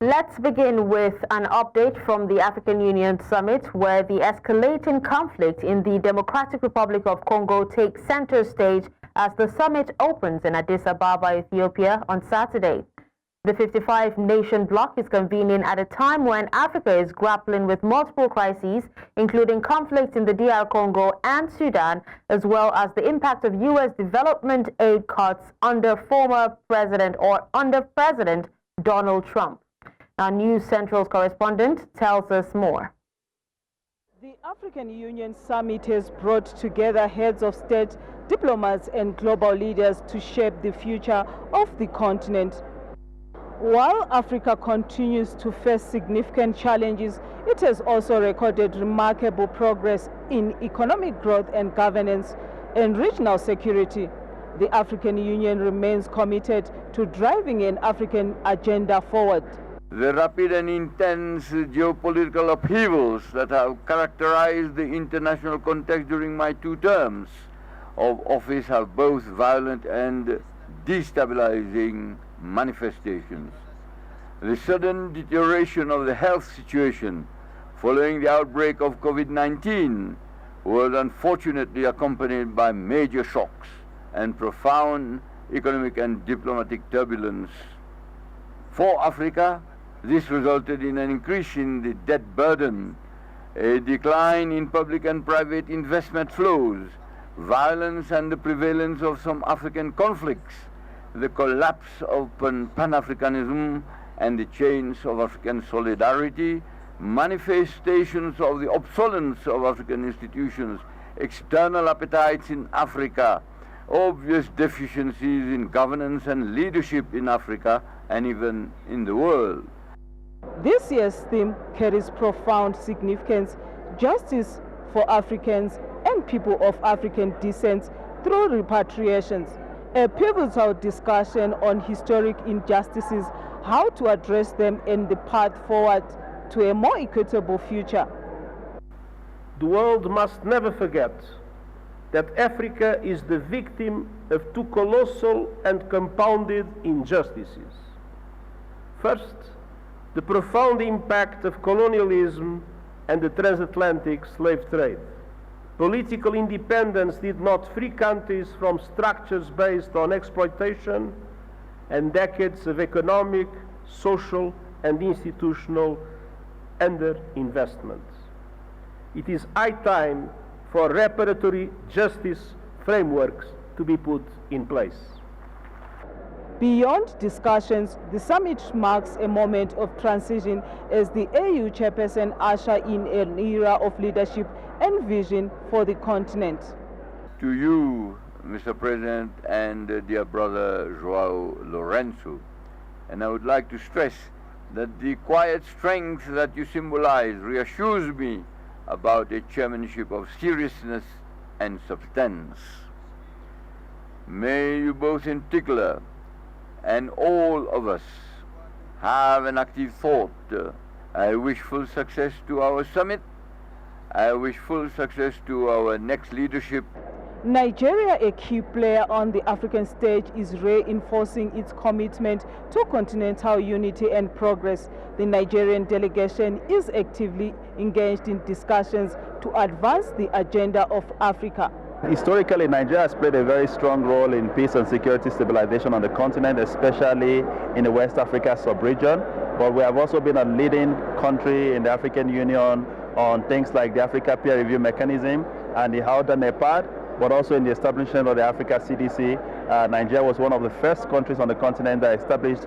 Let's begin with an update from the African Union Summit, where the escalating conflict in the Democratic Republic of Congo takes center stage as the summit opens in Addis Ababa, Ethiopia on Saturday. The 55-nation bloc is convening at a time when Africa is grappling with multiple crises, including conflicts in the DR Congo and Sudan, as well as the impact of U.S. development aid cuts under President Donald Trump. Our News Central's correspondent tells us more. The African Union Summit has brought together heads of state, diplomats and global leaders to shape the future of the continent. While Africa continues to face significant challenges, it has also recorded remarkable progress in economic growth and governance and regional security. The African Union remains committed to driving an African agenda forward. The rapid and intense geopolitical upheavals that have characterized the international context during my 2 terms of office have both violent and destabilizing manifestations. The sudden deterioration of the health situation following the outbreak of COVID-19 was unfortunately accompanied by major shocks and profound economic and diplomatic turbulence. For Africa, this resulted in an increase in the debt burden, a decline in public and private investment flows, violence and the prevalence of some African conflicts, the collapse of Pan-Africanism and the chains of African solidarity, manifestations of the obsolescence of African institutions, external appetites in Africa, obvious deficiencies in governance and leadership in Africa and even in the world. This year's theme carries profound significance: justice for Africans and people of African descent through repatriations. A pivotal discussion on historic injustices, how to address them, and the path forward to a more equitable future. The world must never forget that Africa is the victim of 2 colossal and compounded injustices. First, the profound impact of colonialism and the transatlantic slave trade. Political independence did not free countries from structures based on exploitation and decades of economic, social, and institutional underinvestment. It is high time for reparatory justice frameworks to be put in place. Beyond discussions, the summit marks a moment of transition as the AU chairperson usher in an era of leadership and vision for the continent. To you, Mr. President, and dear brother Joao Lorenzo, and I would like to stress that the quiet strength that you symbolize reassures me about a chairmanship of seriousness and substance. May you both in particular and all of us have an active thought. I wish full success to our summit. I wish full success to our next leadership. Nigeria, a key player on the African stage, is reinforcing its commitment to continental unity and progress. The Nigerian delegation is actively engaged in discussions to advance the agenda of Africa. Historically, Nigeria has played a very strong role in peace and security stabilization on the continent, especially in the West Africa sub-region. But we have also been a leading country in the African Union on things like the Africa Peer Review Mechanism and the Howdah NEPAD, but also in the establishment of the Africa CDC. Nigeria was one of the first countries on the continent that established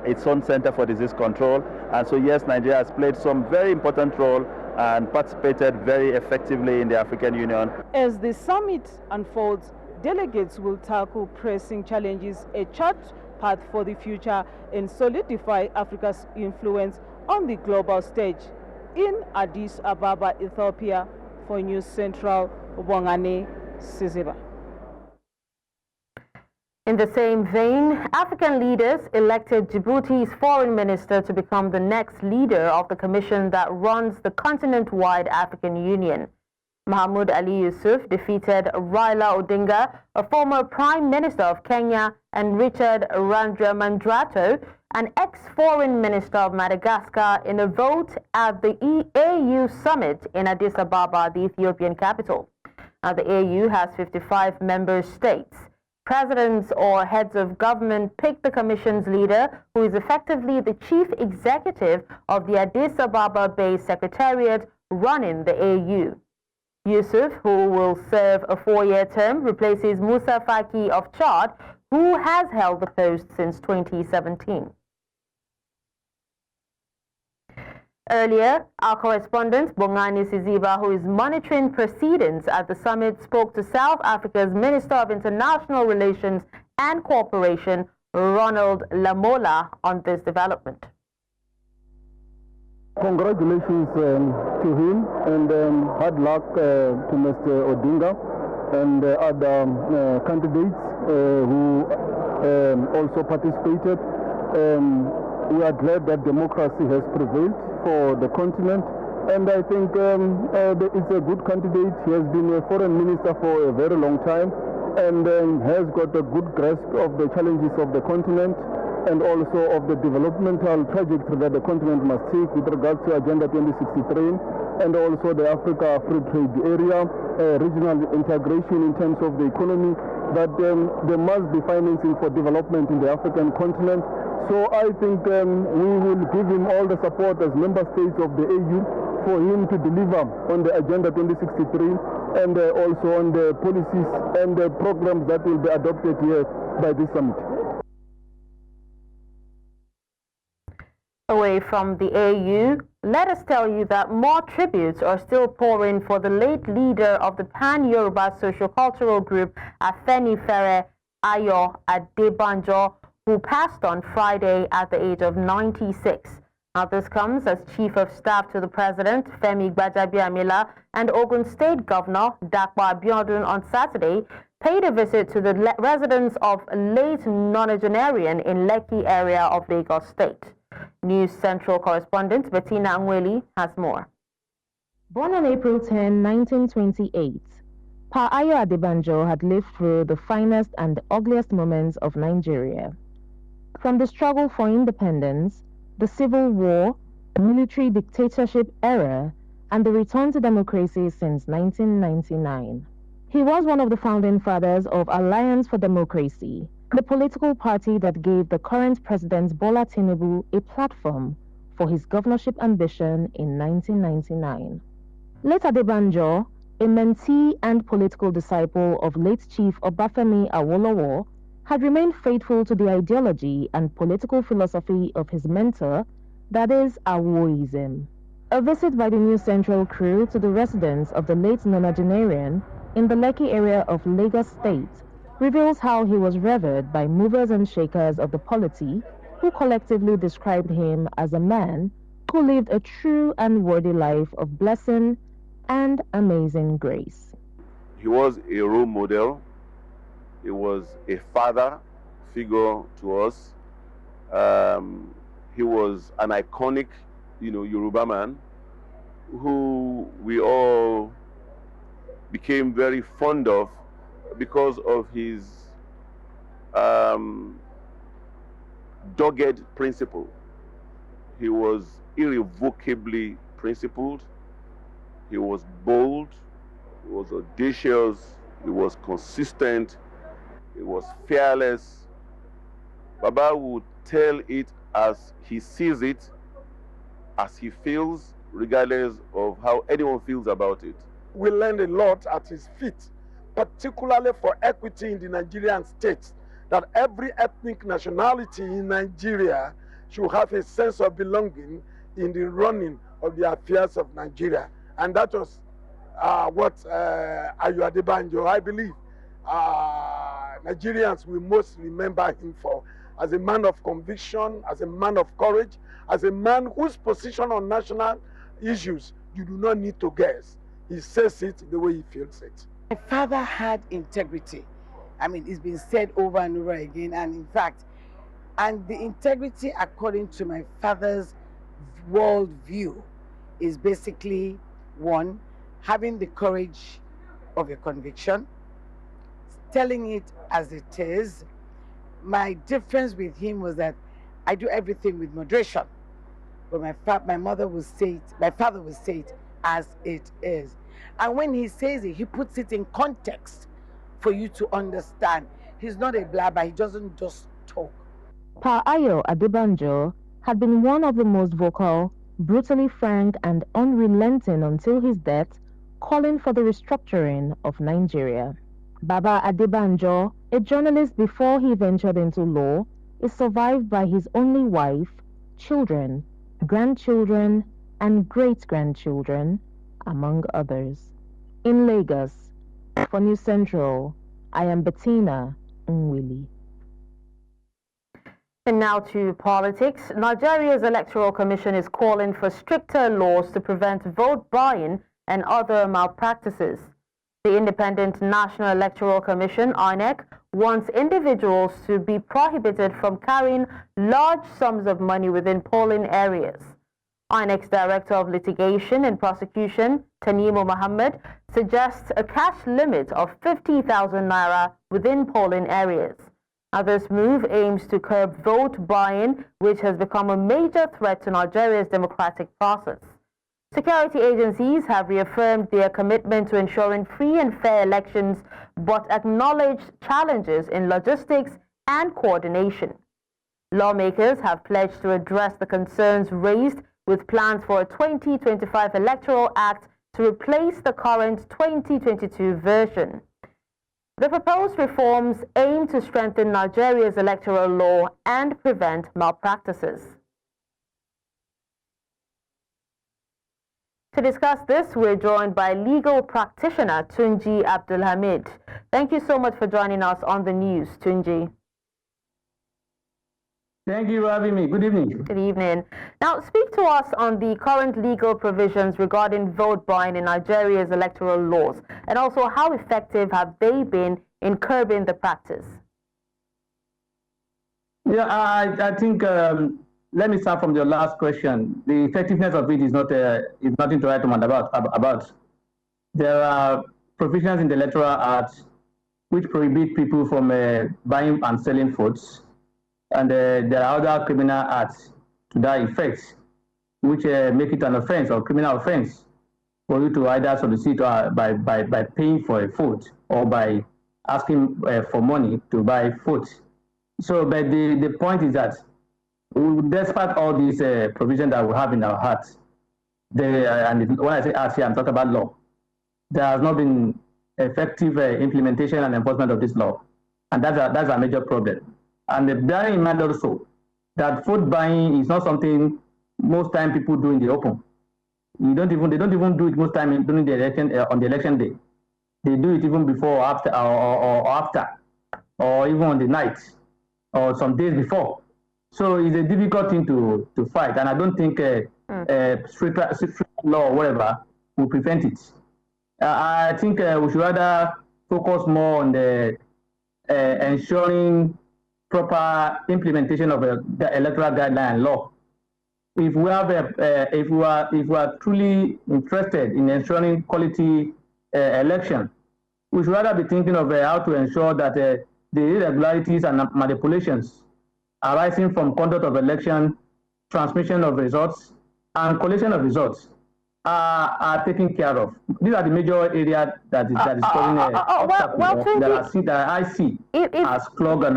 its own Center for Disease Control. And so yes, Nigeria has played some very important role and participated very effectively in the African Union. As the summit unfolds, delegates will tackle pressing challenges, a chart path for the future, and solidify Africa's influence on the global stage. In Addis Ababa, Ethiopia, for News Central, Bongani Siziba. In the same vein, African leaders elected Djibouti's foreign minister to become the next leader of the commission that runs the continent-wide African Union. Mahmoud Ali Yusuf defeated Raila Odinga, a former prime minister of Kenya, and Richard Randramandrato, an ex-foreign minister of Madagascar in a vote at the AU summit in Addis Ababa, the Ethiopian capital. Now, the AU has 55 member states. Presidents or heads of government pick the Commission's leader, who is effectively the chief executive of the Addis Ababa-based secretariat running the AU. Yusuf, who will serve a 4-year term, replaces Musa Faki of Chad, who has held the post since 2017. Earlier, our correspondent, Bongani Siziba, who is monitoring proceedings at the summit, spoke to South Africa's Minister of International Relations and Cooperation, Ronald Lamola, on this development. Congratulations to him, and hard luck to Mr. Odinga and other candidates who also participated. We are glad that democracy has prevailed for the continent, and I think it's a good candidate. He has been a foreign minister for a very long time and has got a good grasp of the challenges of the continent and also of the developmental trajectory that the continent must take with regards to Agenda 2063 and also the Africa Free Trade Area, regional integration in terms of the economy, that there must be financing for development in the African continent. So I think we will give him all the support as member states of the AU for him to deliver on the Agenda 2063 and also on the policies and the programs that will be adopted here by this summit. Away from the AU, let us tell you that more tributes are still pouring for the late leader of the Pan-Yoruba socio-cultural group, Afenifere Ayo Adebanjo, who passed on Friday at the age of 96. Now, this comes as Chief of Staff to the President, Femi Gbajabiamila, and Ogun State Governor, Dakwa Abiodun, on Saturday, paid a visit to the residence of late nonagenarian in Lekki area of Lagos State. News Central correspondent Bettina Angweli has more. Born on April 10, 1928, Pa Ayo Adebanjo had lived through the finest and ugliest moments of Nigeria. From the struggle for independence, the Civil War, the military dictatorship era, and the return to democracy since 1999. He was one of the founding fathers of Alliance for Democracy, the political party that gave the current President Bola Tinubu a platform for his governorship ambition in 1999. Late Adebanjo, a mentee and political disciple of late Chief Obafemi Awolowo, had remained faithful to the ideology and political philosophy of his mentor, that is, Awoism. A visit by the News Central crew to the residence of the late nonagenarian in the Lekki area of Lagos State reveals how he was revered by movers and shakers of the polity, who collectively described him as a man who lived a true and worthy life of blessing and amazing grace. He was a role model. He was a father figure to us. He was an iconic, Yoruba man who we all became very fond of because of his dogged principle. He was irrevocably principled. He was bold. He was audacious. He was consistent. He was fearless. Baba would tell it as he sees it, as he feels, regardless of how anyone feels about it. We learned a lot at his feet, particularly for equity in the Nigerian state, that every ethnic nationality in Nigeria should have a sense of belonging in the running of the affairs of Nigeria. And that was what Ayo Adebanjo, I believe, Nigerians will most remember him for, as a man of conviction, as a man of courage, as a man whose position on national issues you do not need to guess. He says it the way he feels it. My father had integrity. I mean, it's been said over and over again, and in fact, and the integrity according to my father's world view is basically, one, having the courage of your conviction, telling it as it is. My difference with him was that I do everything with moderation. But my father will say it as it is. And when he says it, he puts it in context for you to understand. He's not a blabber, he doesn't just talk. Pa Ayo Adebanjo had been one of the most vocal, brutally frank and unrelenting until his death, calling for the restructuring of Nigeria. Baba Adebanjo, a journalist before he ventured into law, is survived by his only wife, children, grandchildren, and great-grandchildren, among others. In Lagos, for News Central, I am Bettina Nwili. And now to politics. Nigeria's Electoral Commission is calling for stricter laws to prevent vote buying and other malpractices. The Independent National Electoral Commission, INEC, wants individuals to be prohibited from carrying large sums of money within polling areas. INEC's Director of Litigation and Prosecution, Tanimo Mohammed, suggests a cash limit of 50,000 naira within polling areas. Now, this move aims to curb vote buying, which has become a major threat to Nigeria's democratic process. Security agencies have reaffirmed their commitment to ensuring free and fair elections, but acknowledged challenges in logistics and coordination. Lawmakers have pledged to address the concerns raised with plans for a 2025 Electoral Act to replace the current 2022 version. The proposed reforms aim to strengthen Nigeria's electoral law and prevent malpractices. To discuss this, we're joined by legal practitioner Tunji Abdulhamid. Thank you so much for joining us on the news, Tunji. Thank you for having me. Good evening. Good evening. Now, speak to us on the current legal provisions regarding vote buying in Nigeria's electoral laws, and also how effective have they been in curbing the practice? Yeah, I think, let me start from your last question. The effectiveness of it is nothing to write home about. There are provisions in the Electoral Act which prohibit people from buying and selling votes. And there are other criminal acts to that effect, which make it an offense or criminal offense for you to either solicit by paying for a vote or by asking for money to buy votes. So, but the point is that despite all these provisions that we have in our hearts, and when I say acts here, I'm talking about law, there has not been effective implementation and enforcement of this law. And that's a major problem. And bearing in mind also that vote buying is not something most time people do in the open. They don't even do it most time during the election on the election day. They do it even before or after, or even on the night, or some days before. So it's a difficult thing to fight, and I don't think strict law or whatever will prevent it. I think we should rather focus more on the ensuring proper implementation of the electoral guideline law. If we have if we are truly interested in ensuring quality election, we should rather be thinking of how to ensure that the irregularities and manipulations arising from conduct of election, transmission of results, and collation of results are taken care of. These are the major areas that is causing that I see as clog on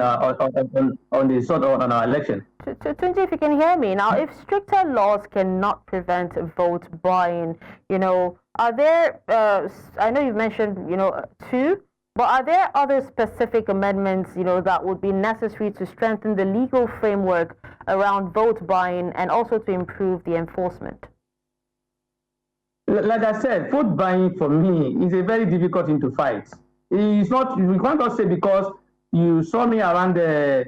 the sort of on our election. Tunji, if you can hear me now, if stricter laws cannot prevent vote buying, are there? I know you've mentioned, two. But are there other specific amendments, that would be necessary to strengthen the legal framework around vote buying and also to improve the enforcement? Like I said, vote buying for me is a very difficult thing to fight. It's not, you can't just say because you saw me around the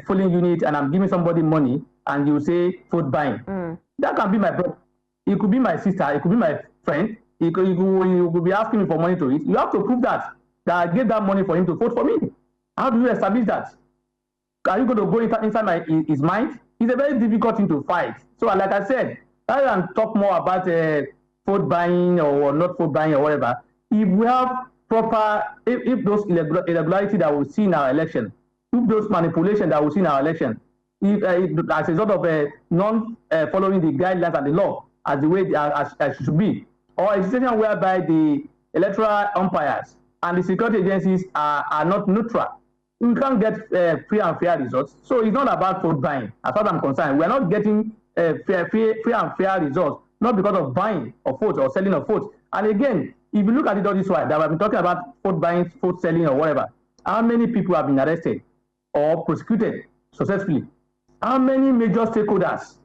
polling unit and I'm giving somebody money and you say vote buying. That can be my brother. It could be my sister. It could be my friend. You could be asking me for money to eat. You have to prove that I gave that money for him to vote for me. How do you establish that? Are you going to go inside his mind? It's a very difficult thing to fight. So like I said, rather than talk more about vote buying or not vote buying or whatever, if we have proper, if those irregularities that we see in our election, if those manipulations that we see in our election, if, as a result of non following the guidelines and the law as the way as it should be, or a situation whereby the electoral umpires and the security agencies are not neutral. We can't get free and fair results. So it's not about vote buying, as far as I'm concerned. We're not getting free and fair results, not because of buying of votes or selling of votes. And again, if you look at it all this way, that I've been talking about vote buying, vote selling, or whatever, how many people have been arrested or prosecuted successfully? How many major stakeholders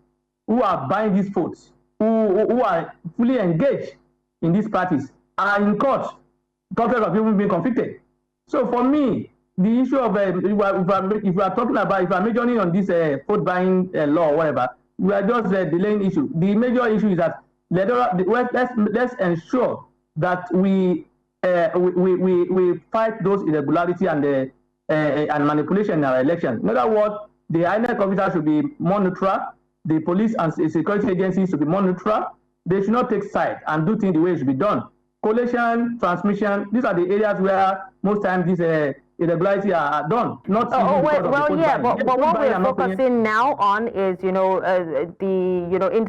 who are buying these votes, who are fully engaged in these parties, are in court, thousands of people being convicted? So for me, the issue of if we are talking about, if we are majoring on this vote buying law or whatever, we are just delaying issue. The major issue is that let's ensure that we fight those irregularities and manipulation in our election. In other words, the INEC officers should be more neutral. The police and security agencies should be more neutral. They should not take side and do things the way it should be done. Collation, transmission, these are the areas where most times these irregularities are done. Not but what we're focusing now on is,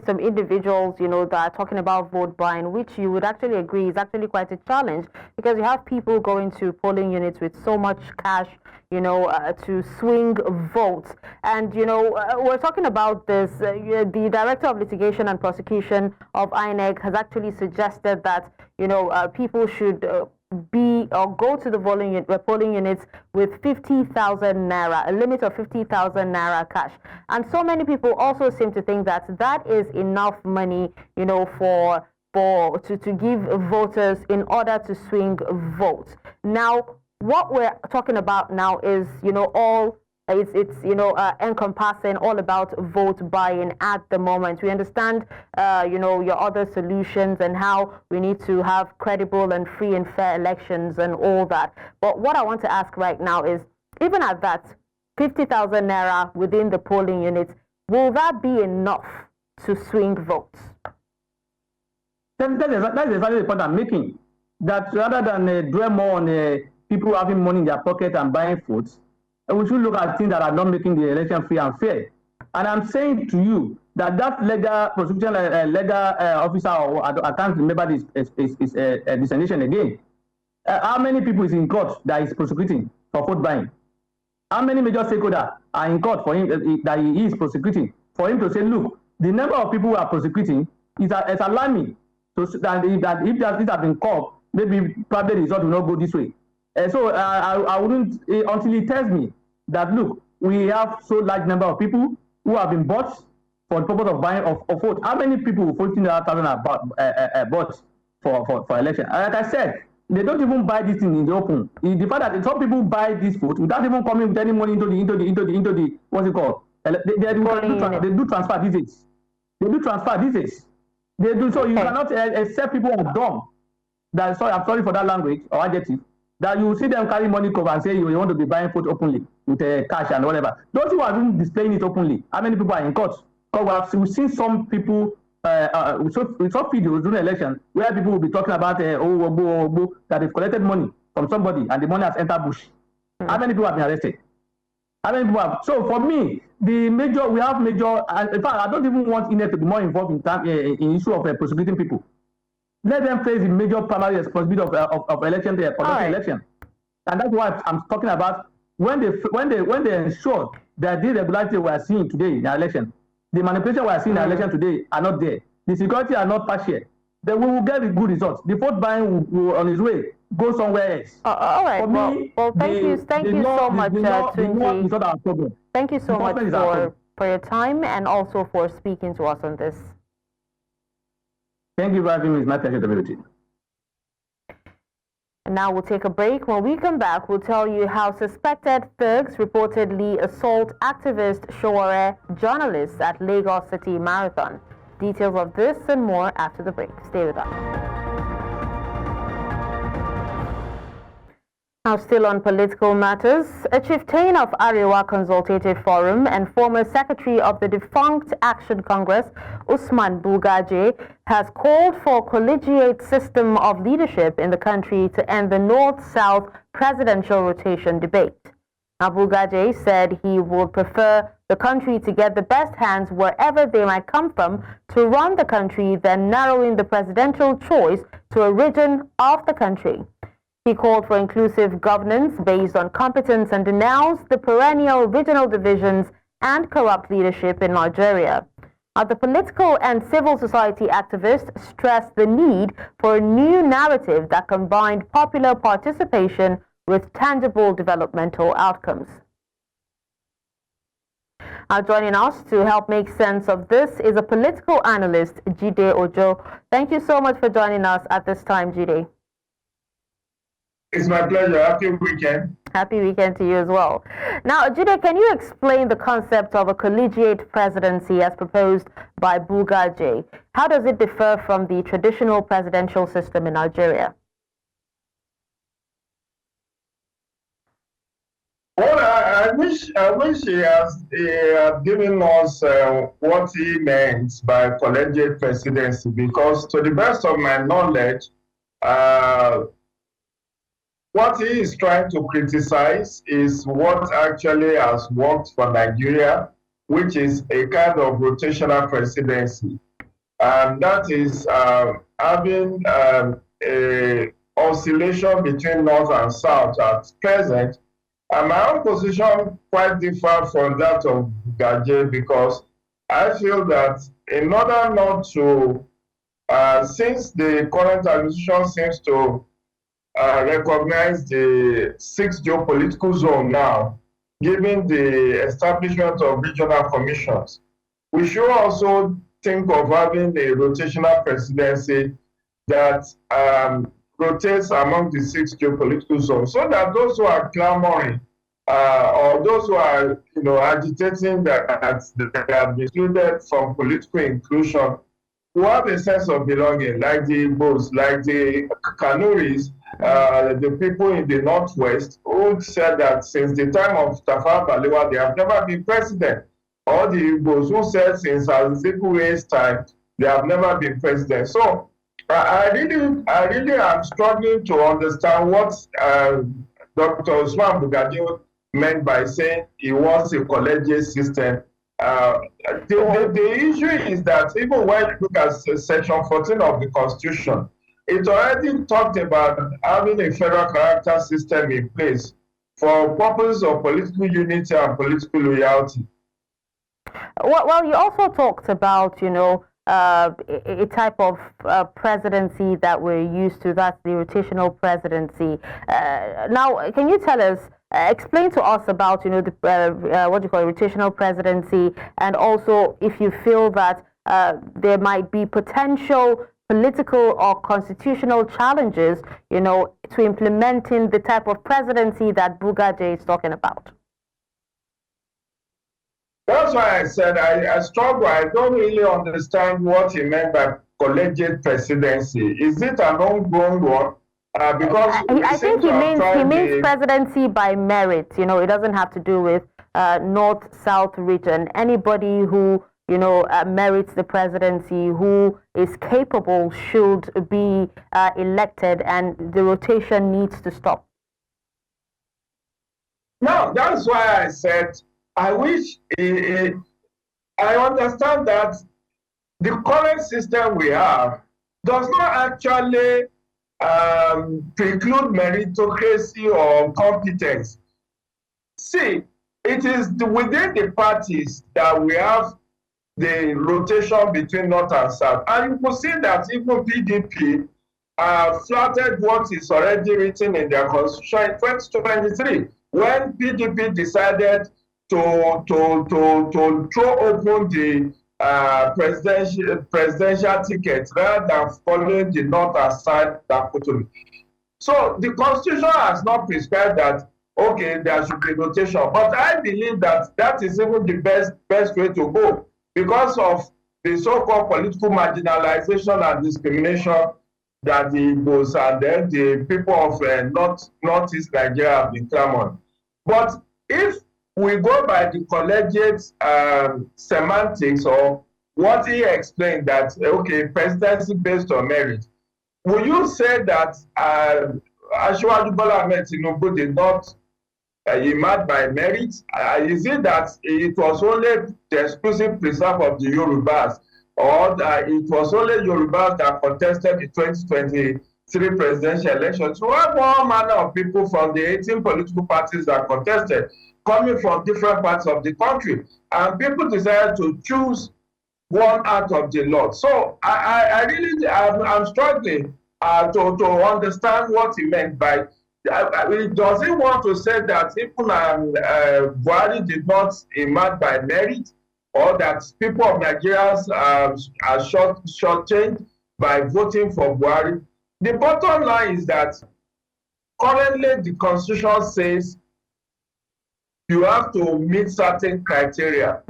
some individuals, that are talking about vote buying, which you would actually agree is actually quite a challenge, because you have people going to polling units with so much cash, to swing votes. And, we're talking about this. The Director of Litigation and Prosecution of INEC has actually suggested that, people should go to the polling units with 50,000 naira, a limit of 50,000 naira cash. And so many people also seem to think that that is enough money, to give voters in order to swing votes. Now, what we're talking about now is, encompassing all about vote buying at the moment. We understand, your other solutions and how we need to have credible and free and fair elections and all that. But what I want to ask right now is, even at that 50,000 naira within the polling units, will that be enough to swing votes? That's exactly the point I'm making. That rather than dwell more on people having money in their pocket and buying votes, we should look at things that are not making the election free and fair. And I'm saying to you that legal prosecution officer, or I can't remember this designation again. How many people is in court that is prosecuting for vote buying? How many major stakeholders are in court for him that he is prosecuting? For him to say, look, the number of people who are prosecuting is alarming. So that if this has been caught, maybe probably the result will not go this way. So I wouldn't, until he tells me that, look, we have so large number of people who have been bought for the purpose of buying of vote. How many people 14,000 are bought for election? And like I said, they don't even buy this thing in the open. The fact that some people buy this vote without even coming with any money into the what's it called? They do transfer these days. They do so. You cannot accept people are dumb. I'm sorry for that language or adjective. That you see them carry money cover and say you want to be buying food openly with cash and whatever. Those who are even displaying it openly, how many people are in court? Because we've seen some people, we saw videos during the election where people will be talking about that they've collected money from somebody and the money has entered bush. How many people have been arrested? How many people have? So for me, in fact, I don't even want INEC to be more involved in issue of prosecuting people. Let them face the major primary responsibility of election, the election, and that's why I'm talking about when they ensure that the irregularity we are seeing today in the election, the manipulation we are seeing in the election today are not there. The security are not partial. Then we will get the good results. The vote buying will on its way go somewhere else. All right. Well, thank you so much, Tunji. Thank you so much for your time and also for speaking to us on this. Thank you for having me. It's my pleasure to be with you. And now we'll take a break. When we come back, we'll tell you how suspected thugs reportedly assault activist Showore journalists at Lagos City Marathon. Details of this and more after the break. Stay with us. Now, still on political matters, a chieftain of Arewa Consultative Forum and former secretary of the defunct Action Congress, Usman Bugaje, has called for a collegiate system of leadership in the country to end the North-South presidential rotation debate. Abu Gaje said he would prefer the country to get the best hands wherever they might come from to run the country than narrowing the presidential choice to a region of the country. He called for inclusive governance based on competence and denounced the perennial regional divisions and corrupt leadership in Nigeria. The political and civil society activists stressed the need for a new narrative that combined popular participation with tangible developmental outcomes. Joining us to help make sense of this is a political analyst, Jide Ojo. Thank you so much for joining us at this time, Jide. It's my pleasure. Happy weekend. Happy weekend to you as well. Now, Jide, can you explain the concept of a collegiate presidency as proposed by Bugaje? How does it differ from the traditional presidential system in Nigeria? Well, I wish he has given us what he meant by collegiate presidency, because to the best of my knowledge, what he is trying to criticize is what actually has worked for Nigeria, which is a kind of rotational presidency. And that is having a oscillation between North and South at present. And my own position quite differs from that of Gaje, because I feel that in order not to, since the current administration seems to recognize the 6th geopolitical zone now, given the establishment of regional commissions, we should also think of having a rotational presidency that rotates among the 6 geopolitical zones, so that those who are clamoring or those who are, agitating that they have been excluded from political inclusion, who have a sense of belonging, like the Igbos, like the Kanuris, the people in the Northwest, who said that since the time of Tafawa Balewa, they have never been president. Or the Igbos, who said since Azikwe's time, they have never been president. So I really am struggling to understand what Dr. Usman Bugaje meant by saying he wants a collegiate system. The issue is that even when you look at Section 14 of the Constitution, it already talked about having a federal character system in place for purposes of political unity and political loyalty. Well, you also talked about, a type of presidency that we're used to, that's the rotational presidency. Now, can you tell us, explain to us about, the rotational presidency, and also if you feel that there might be potential political or constitutional challenges, to implementing the type of presidency that Bugaje is talking about. That's why I said I struggle. I don't really understand what he meant by collegiate presidency. Is it an ongoing one? Because I think he means presidency by merit. It doesn't have to do with North-South region. Anybody who merits the presidency, who is capable, should be elected, and the rotation needs to stop. No, that's why I said I wish I understand that the current system we have does not actually preclude meritocracy or competence. See, it is within the parties that we have the rotation between North and South. And you could see that even PDP flattered what is already written in their constitution in 2023, when PDP decided to throw open the presidential ticket rather than following the North and South dichotomy. So the Constitution has not prescribed that, okay, there should be rotation. But I believe that that is even the best way to go, because of the so-called political marginalization and discrimination that the Igbos and then the people of Northeast Nigeria have been clamoring. But if we go by the collegiate semantics or what he explained, that, okay, presidency based on merit, will you say that Asiwaju Bola Ahmed Tinubu did not emerged by merit? Is it that it was only the exclusive preserve of the Yorubas, or that it was only Yorubas that contested the 2023 presidential election? So we have all manner of people from the 18 political parties that contested, coming from different parts of the country, and people decided to choose one out of the lot. So I'm struggling to understand what he meant by. Does he want to say that even Buhari did not emerge by merit, or that people of Nigeria are shortchanged by voting for Buhari? The bottom line is that currently the Constitution says you have to meet certain criteria.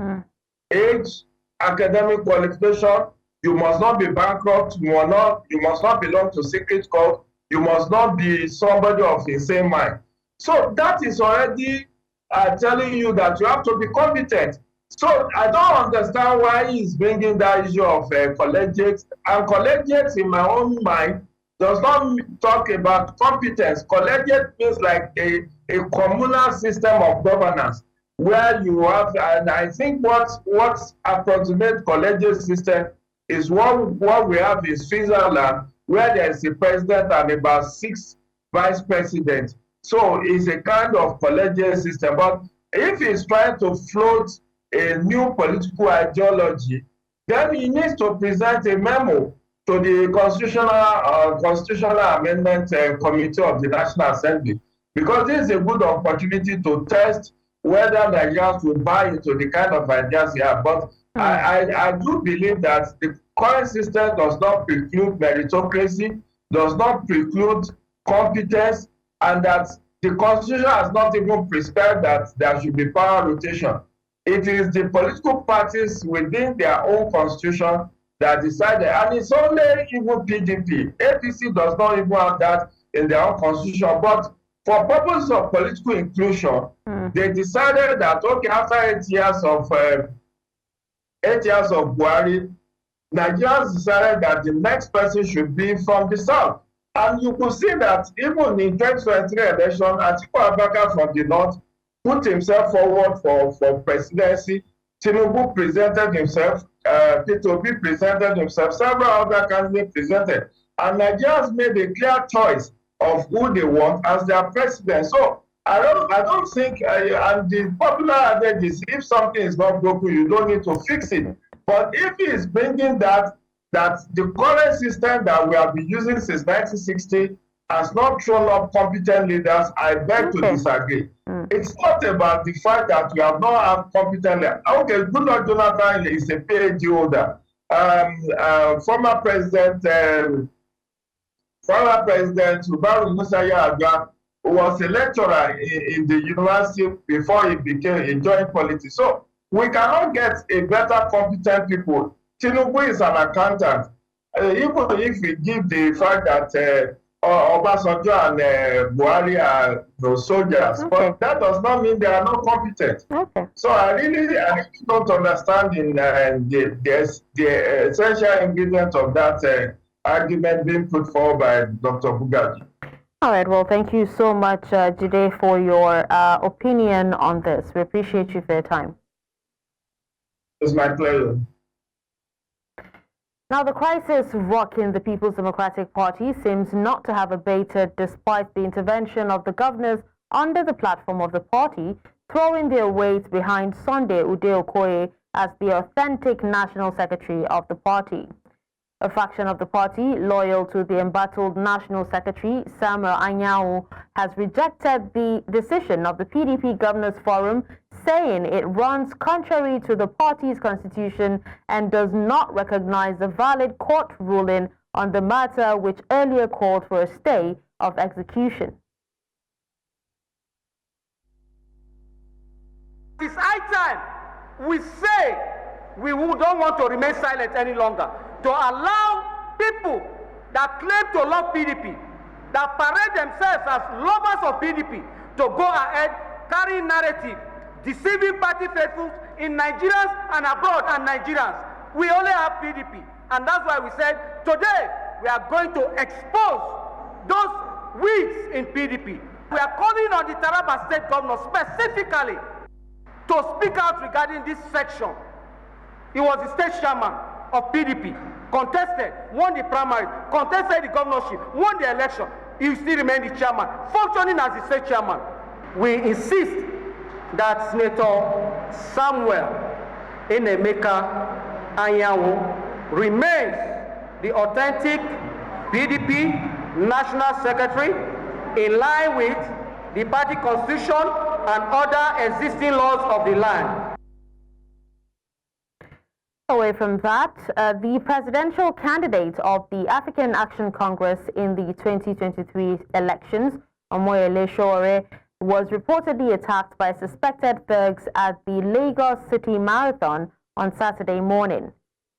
Age, academic qualification, you must not be bankrupt, you must not belong to secret cult, you must not be somebody of the same mind. So that is already telling you that you have to be competent. So I don't understand why he's bringing that issue of collegiate. And collegiate, in my own mind, does not talk about competence. Collegiate means like a communal system of governance, where you have, and I think what approximates collegiate system is what we have in Switzerland, where there is a president and about 6 vice presidents. So it's a kind of collegiate system. But if he's trying to float a new political ideology, then he needs to present a memo to the Constitutional Amendment Committee of the National Assembly, because this is a good opportunity to test whether Nigerians will buy into the kind of ideas he has. But I do believe that the current system does not preclude meritocracy, does not preclude competence, and that the Constitution has not even prescribed that there should be power rotation. It is the political parties within their own constitution that decided, and it's only even PDP. APC does not even have that in their own constitution. But for purposes of political inclusion, they decided that, okay, after 8 years of 8 years of Buhari, Nigerians decided that the next person should be from the south. And you could see that even in 2023 election, Atiku Abubakar from the north put himself forward for presidency. Tinubu presented himself, Peter Obi presented himself, several other candidates presented. And Nigerians made a clear choice of who they want as their president. So I don't think, and the popular adage is, if something is not broken, you don't need to fix it. But if he is bringing that the current system that we have been using since 1960 has not thrown up competent leaders, I beg to disagree. It's not about the fact that we have not had competent leaders. Okay, Goodluck Jonathan is a PhD holder. Former President Umaru Musa Yar'Adua was a lecturer in the university before he joined politics. So we cannot get a better competent people. Tinubu is an accountant. Even if we give the fact that Obasanjo and Buhari are soldiers, but that does not mean they are not competent. So I really don't understand the essential ingredient of that argument being put forward by Dr. Bugaji. All right, well, thank you so much, Jide, for your opinion on this. We appreciate you for your time. It's my pleasure. Now, the crisis rocking the People's Democratic Party seems not to have abated despite the intervention of the governors under the platform of the party, throwing their weight behind Sunday Ude Okoye as the authentic national secretary of the party. A faction of the party, loyal to the embattled National Secretary, Samuel Anyanwu, has rejected the decision of the PDP Governors Forum, saying it runs contrary to the party's constitution and does not recognize the valid court ruling on the matter, which earlier called for a stay of execution. It's high time we say we don't want to remain silent any longer, to allow people that claim to love PDP, that parade themselves as lovers of PDP, to go ahead, carry narrative, deceiving party faithfuls in Nigerians and abroad and Nigerians. We only have PDP, and that's why we said today we are going to expose those weeds in PDP. We are calling on the Taraba State Governor specifically to speak out regarding this section. He was the state chairman of PDP, contested, won the primary, contested the governorship, won the election. He still remained the chairman, functioning as the state chairman. We insist that Senator Samuel Enemeka Anyanwu remains the authentic PDP National Secretary in line with the party constitution and other existing laws of the land. Away from that, the presidential candidate of the African Action Congress in the 2023 elections, Omoyele Sowore, was reportedly attacked by suspected thugs at the Lagos City Marathon on Saturday morning.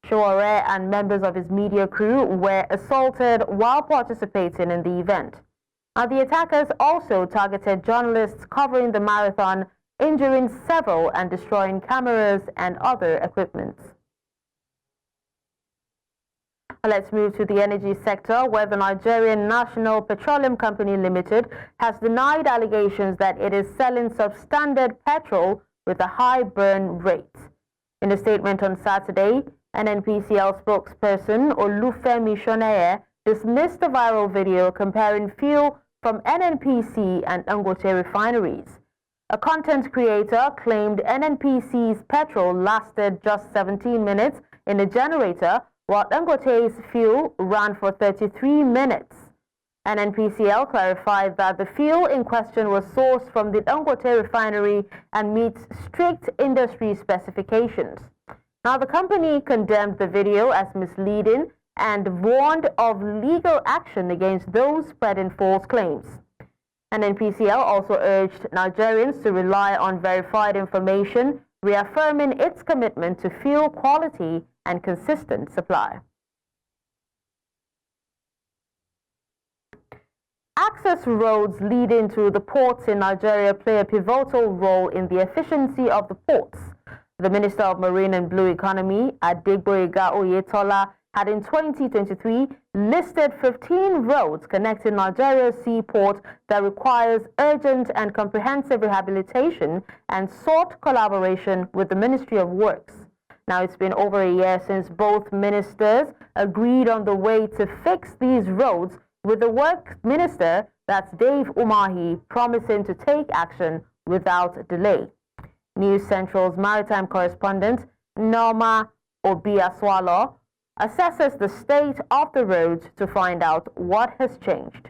Sowore and members of his media crew were assaulted while participating in the event. Now, the attackers also targeted journalists covering the marathon, injuring several and destroying cameras and other equipment. Let's move to the energy sector, where the Nigerian National Petroleum Company Limited has denied allegations that it is selling substandard petrol with a high burn rate. In a statement on Saturday, NNPCL spokesperson Olufemi Soneye dismissed the viral video comparing fuel from NNPC and Dangote refineries. A content creator claimed NNPC's petrol lasted just 17 minutes in a generator, while Dangote's fuel ran for 33 minutes. NNPCL clarified that the fuel in question was sourced from the Dangote refinery and meets strict industry specifications. Now, the company condemned the video as misleading and warned of legal action against those spreading false claims. NNPCL also urged Nigerians to rely on verified information, reaffirming its commitment to fuel quality and consistent supply. Access roads leading to the ports in Nigeria play a pivotal role in the efficiency of the ports. The Minister of Marine and Blue Economy, Adegboyega Oyetola, had in 2023 listed 15 roads connecting Nigeria's seaport that requires urgent and comprehensive rehabilitation and sought collaboration with the Ministry of Works. Now, it's been over a year since both ministers agreed on the way to fix these roads, with the Works Minister, that's Dave Umahi, promising to take action without delay. News Central's maritime correspondent, Norma Obiaswalo, assesses the state of the roads to find out what has changed.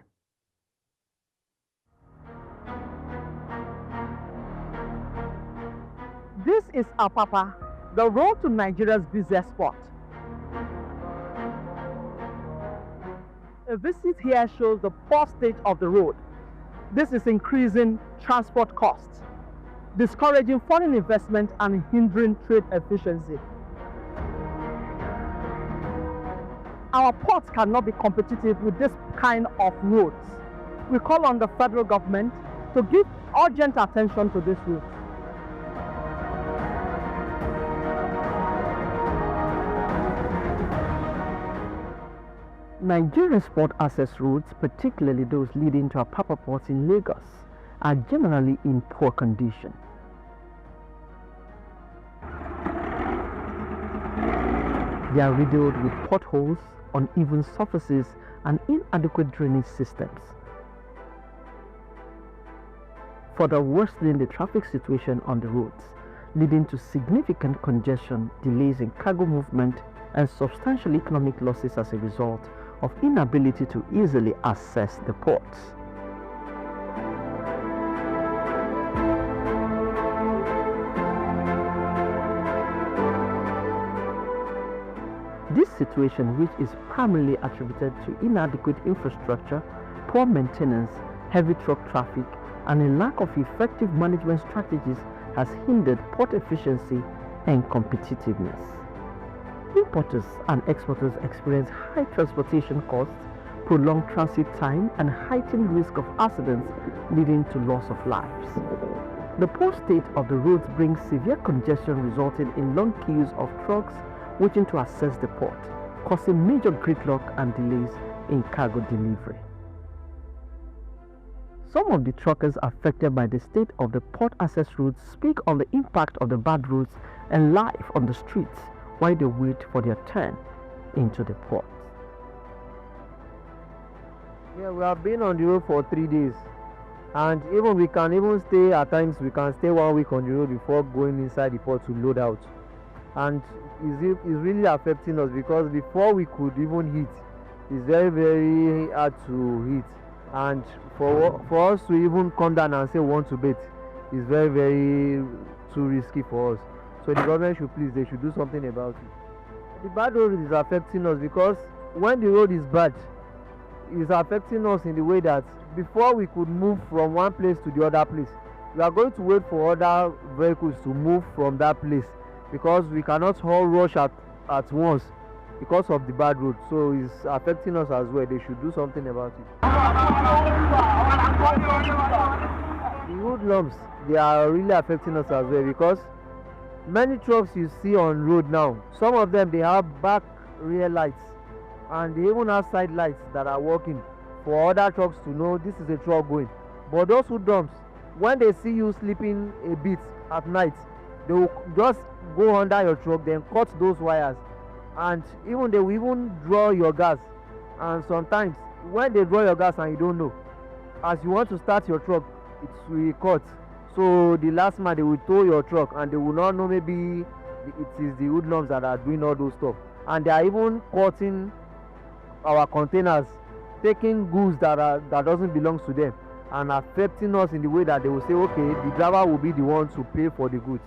This is Apapa, the road to Nigeria's busiest spot. A visit here shows the poor state of the road. This is increasing transport costs, discouraging foreign investment and hindering trade efficiency. Our ports cannot be competitive with this kind of roads. We call on the federal government to give urgent attention to this route. Nigeria's port access routes, particularly those leading to Apapa ports in Lagos, are generally in poor condition. They are riddled with potholes, uneven surfaces, and inadequate drainage systems, further worsening the traffic situation on the roads, leading to significant congestion, delays in cargo movement, and substantial economic losses as a result of inability to easily access the ports. This situation, which is primarily attributed to inadequate infrastructure, poor maintenance, heavy truck traffic, and a lack of effective management strategies, has hindered port efficiency and competitiveness. Importers and exporters experience high transportation costs, prolonged transit time, and heightened risk of accidents, leading to loss of lives. The poor state of the roads brings severe congestion, resulting in long queues of trucks waiting to access the port, causing major gridlock and delays in cargo delivery. Some of the truckers affected by the state of the port access routes speak on the impact of the bad roads and life on the streets while they wait for their turn into the port. Yeah, we have been on the road for 3 days, and we can stay at times. We can stay 1 week on the road before going inside the port to load out, and it's really affecting us because before we could even hit, it's very, very hard to hit, and for us to even come down and say we want to bait is very, very too risky for us. So the government they should do something about it. The bad road is affecting us because when the road is bad, it's affecting us in the way that before we could move from one place to the other place, we are going to wait for other vehicles to move from that place because we cannot all rush at once because of the bad road. So it's affecting us as well. They should do something about it. The hoodlums, they are really affecting us as well because many trucks you see on road now, some of them they have back rear lights and they even have side lights that are working for other trucks to know this is a truck going. But those hoodlums, when they see you sleeping a bit at night, they will just go under your truck, then cut those wires, and they will even draw your gas. And sometimes when they draw your gas and you don't know, as you want to start your truck, it will cut. So the last man, they will tow your truck and they will not know maybe it is the hoodlums that are doing all those stuff. And they are even cutting our containers, taking goods that doesn't belong to them and affecting us in the way that they will say, okay, the driver will be the one to pay for the goods.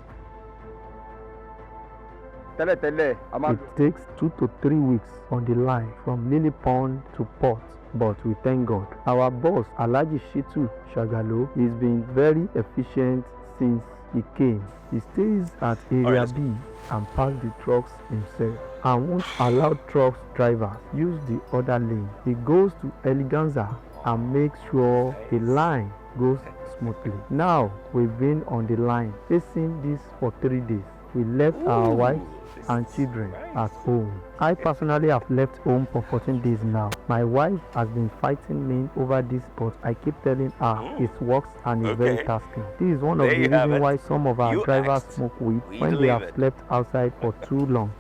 It takes 2 to 3 weeks on the line from Lily Pond to port, but we thank God. Our boss, Alhaji Shitu Shagalo, has been very efficient since he came. He stays at Area B and parks the trucks himself and won't allow truck drivers use the other lane. He goes to Eleganza and makes sure the line goes smoothly. Now we've been on the line facing this for 3 days. We left our wives and children at home. I personally have left home for 14 days now. My wife has been fighting me over this, but I keep telling her it works and it's very tasking. This is one of the reasons why some of our drivers smoke weed when they have slept outside for too long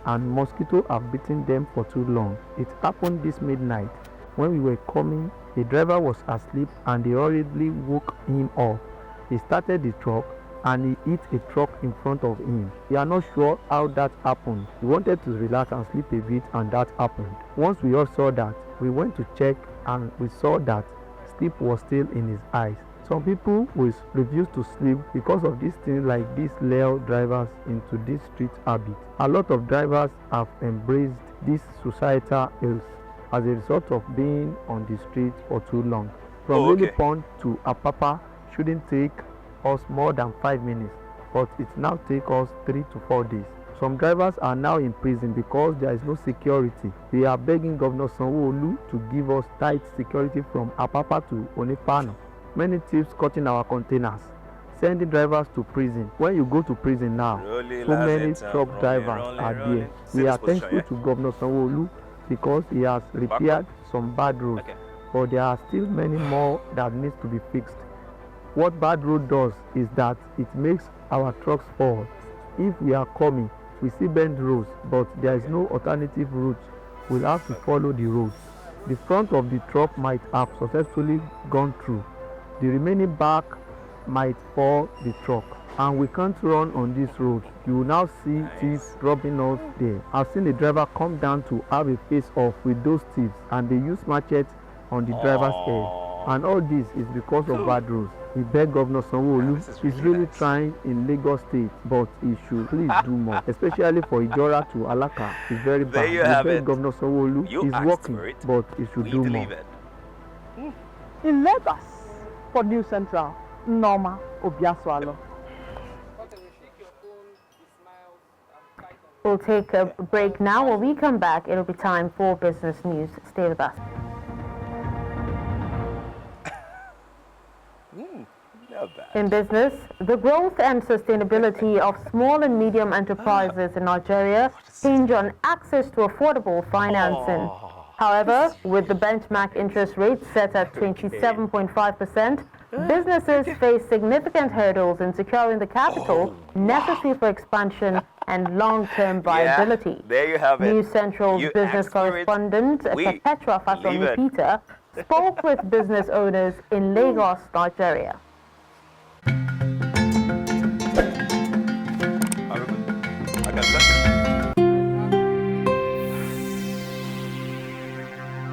and mosquitoes have bitten them for too long. It happened this midnight. When we were coming, the driver was asleep and they hurriedly woke him up. He started the truck and he hit a truck in front of him. We are not sure how that happened. He wanted to relax and sleep a bit and that happened. Once we all saw that, we went to check and we saw that sleep was still in his eyes. Some people will refuse to sleep because of these things like these lure drivers into this street habit. A lot of drivers have embraced these societal ills as a result of being on the street for too long. From Lily Pond to Apapa shouldn't take us more than 5 minutes, but it now takes us 3 to 4 days. Some drivers are now in prison because there is no security. We are begging Governor Sanwo-Olu to give us tight security from Apapa to Onipano. Many thieves cutting our containers, sending drivers to prison. When you go to prison now, so many truck drivers are there. We are thankful to Governor Sanwo-Olu because he has repaired some bad roads, but there are still many more that needs to be fixed. What bad road does is that it makes our trucks fall. If we are coming, we see bend roads, but there is no alternative route. We'll have to follow the road. The front of the truck might have successfully gone through. The remaining back might fall the truck, and we can't run on this road. You will now see thieves robbing us there. I've seen the driver come down to have a face off with those thieves, and they use machetes on the driver's head. And all this is because of bad roads. We beg Governor Sanwo-Olu, he's really trying in Lagos State, but he should please do more, especially for Ijora to Alaka. It's very bad. We beg Governor Sanwo-Olu, he's working, but he should do more. In Lagos, for New Central, Norma Obiaswalo. We'll take a break now. When we come back, it'll be time for business news. Stay with us. In business, the growth and sustainability of small and medium enterprises in Nigeria hinge on access to affordable financing. However, with the benchmark interest rate set at 27.5%, businesses face significant hurdles in securing the capital necessary for expansion and long-term viability. Yeah, there you have it. News Central's business correspondent, Petra Fasoni Peter, spoke with business owners in Lagos, Nigeria. I can